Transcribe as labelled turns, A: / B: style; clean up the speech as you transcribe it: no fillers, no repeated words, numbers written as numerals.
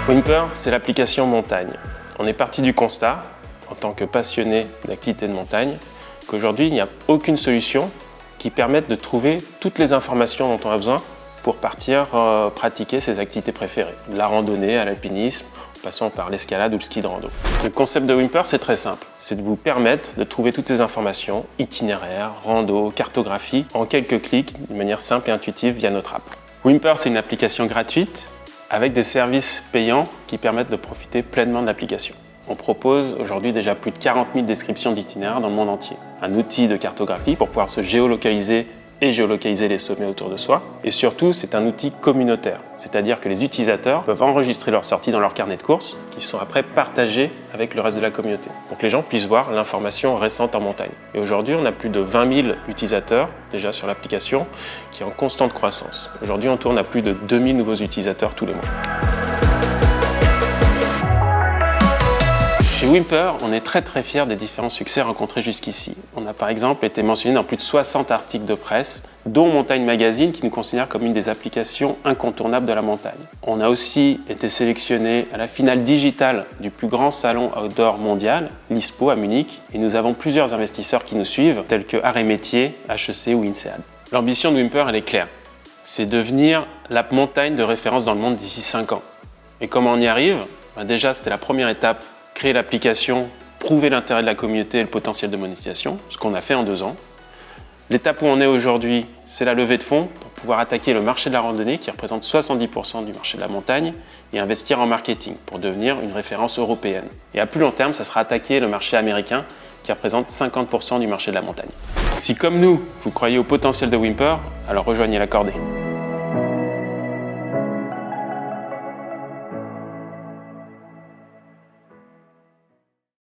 A: Wimper, c'est l'application montagne. On est parti du constat, en tant que passionné d'activité de montagne, qu'aujourd'hui, il n'y a aucune solution qui permette de trouver toutes les informations dont on a besoin pour partir pratiquer ses activités préférées. De la randonnée à l'alpinisme, en passant par l'escalade ou le ski de rando. Le concept de Wimper, c'est très simple. C'est de vous permettre de trouver toutes ces informations, itinéraires, rando, cartographie, en quelques clics, de manière simple et intuitive via notre app. Wimper, c'est une application gratuite avec des services payants qui permettent de profiter pleinement de l'application. On propose aujourd'hui déjà plus de 40 000 descriptions d'itinéraires dans le monde entier. Un outil de cartographie pour pouvoir se géolocaliser et géolocaliser les sommets autour de soi. Et surtout, c'est un outil communautaire, c'est-à-dire que les utilisateurs peuvent enregistrer leurs sorties dans leur carnet de courses, qui sont après partagés avec le reste de la communauté. Donc les gens puissent voir l'information récente en montagne. Et aujourd'hui, on a plus de 20 000 utilisateurs déjà sur l'application, qui est en constante croissance. Aujourd'hui, on tourne à plus de 2 000 nouveaux utilisateurs tous les mois. Chez Wimper, on est très fiers des différents succès rencontrés jusqu'ici. On a par exemple été mentionné dans plus de 60 articles de presse, dont Montagne Magazine qui nous considère comme une des applications incontournables de la montagne. On a aussi été sélectionné à la finale digitale du plus grand salon outdoor mondial, l'ISPO à Munich, et nous avons plusieurs investisseurs qui nous suivent, tels que Arrêt Métier, HEC ou INSEAD. L'ambition de Wimper, elle est claire. C'est devenir l'app montagne de référence dans le monde d'ici 5 ans. Et comment on y arrive? Déjà, c'était la première étape. Créer l'application, prouver l'intérêt de la communauté et le potentiel de monétisation, ce qu'on a fait en 2 ans. L'étape où on est aujourd'hui, c'est la levée de fonds pour pouvoir attaquer le marché de la randonnée qui représente 70% du marché de la montagne et investir en marketing pour devenir une référence européenne. Et à plus long terme, ça sera attaquer le marché américain qui représente 50% du marché de la montagne. Si comme nous, vous croyez au potentiel de Wimper, alors rejoignez la cordée.